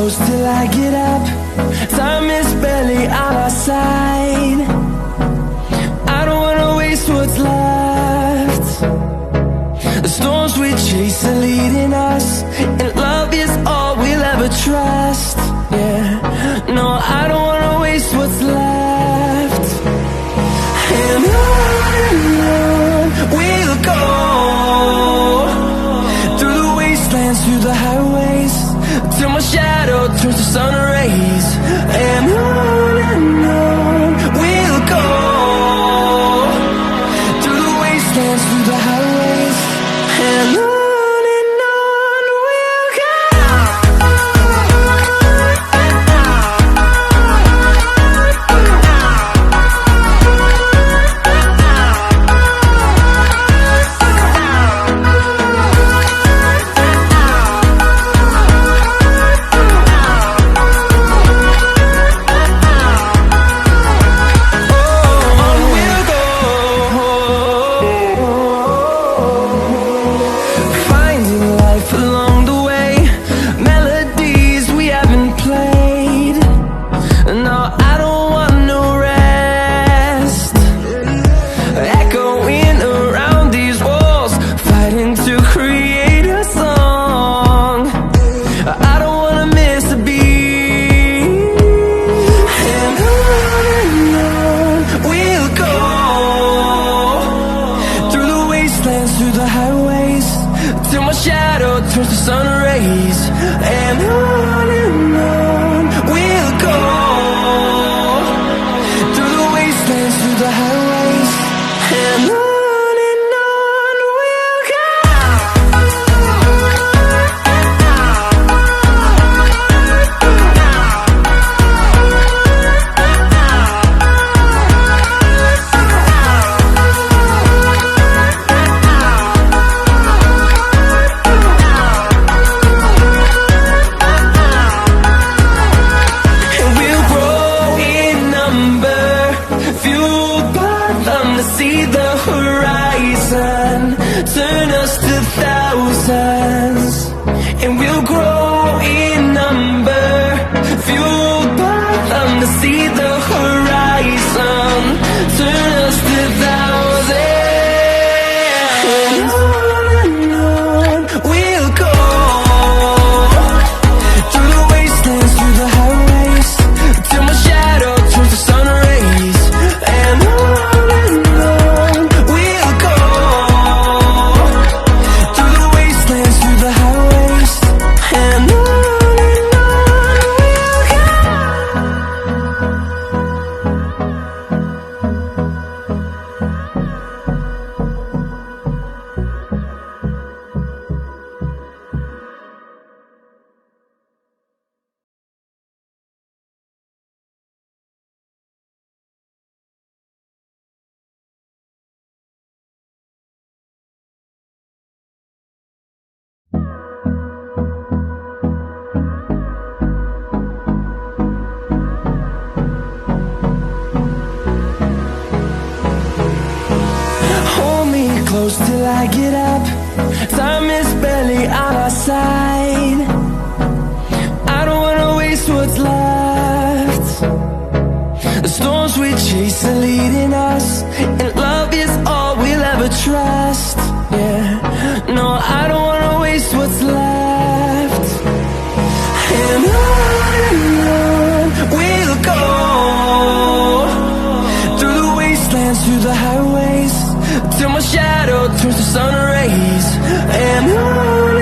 close till I get up. Time is barely on our side. I don't wanna waste what's left. The storms we chase are leading us, and love is all we'll ever trust. Yeah, no, I don't wanna waste what's left. And on we'll go, through the wastelands, through the highways, till my shadow turns to sun rays. And on we'll go, through the wastelands, through the highways, and on we'll go. Through the highways, till my shadow turns to sun rays. And on we'll go, through the wastelands, through the highways, and on we'll go. See the horizon, turn us to thousands, and we'll grow in number, fueled by them. To see the horizon, turn us to thousands, and on we'll go, through the wastelands, through the highways, till my shadow turns to sun rays. And on close till I get up. Time is barely on our side. I don't wanna waste what's left. The storms we chase are leading us, and love is all we'll ever trust. Yeah, no, I don't wanna waste what's left. And on we'll go, through the wastelands, through the highways, till my shadow turns to sun rays. And on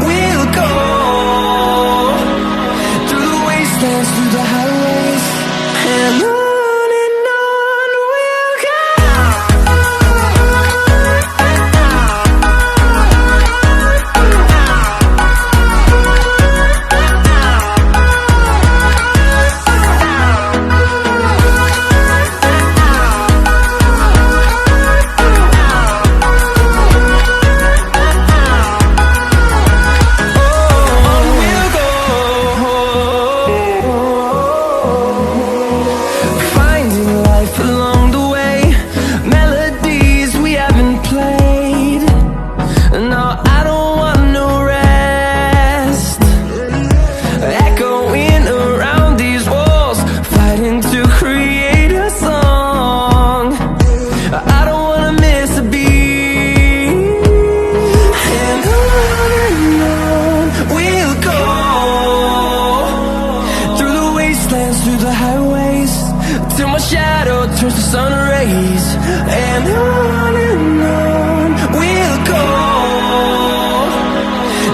we'll go, through the wastelands, through the highways, and on we'll go. through the highways, till my shadow turns to sun rays. And on we'll go,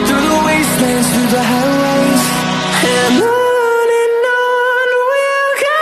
through the wastelands, through the highways. And on we'll go.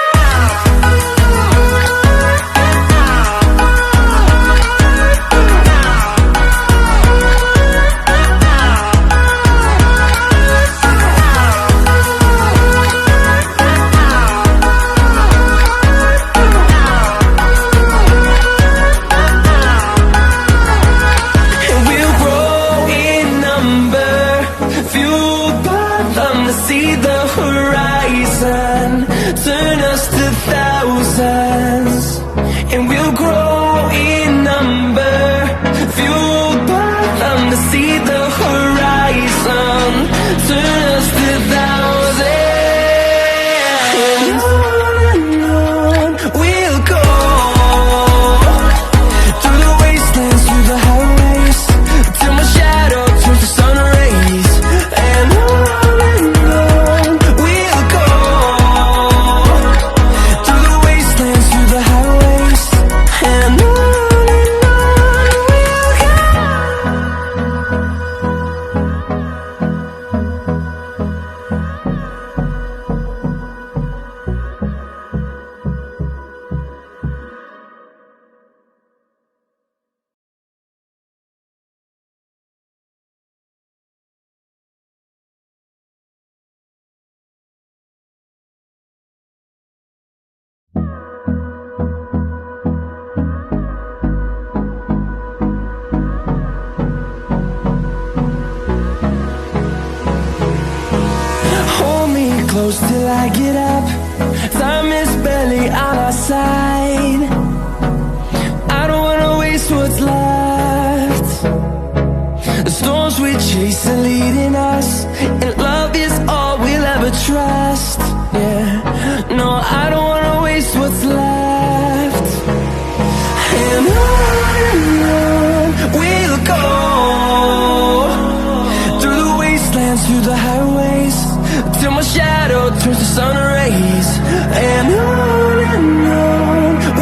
See the horizon, turn us to thousands, and we'll grow in number, fueled by them to see the horizon, turn us to thousands. And on we'll go, through the wastelands, through the highways, till my shadow turns to sun rays. And on close till I get up, time is barely on our side. I don't wanna waste what's left. The storms we chase are leading us, and love is all we'll ever trust. Yeah, no, I don't wanna waste what's left. And on we'll go, through the wastelands, through the highways, till my shadow turns to sun rays. And on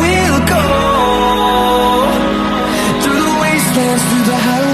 we'll go, through the wastelands, through the highways.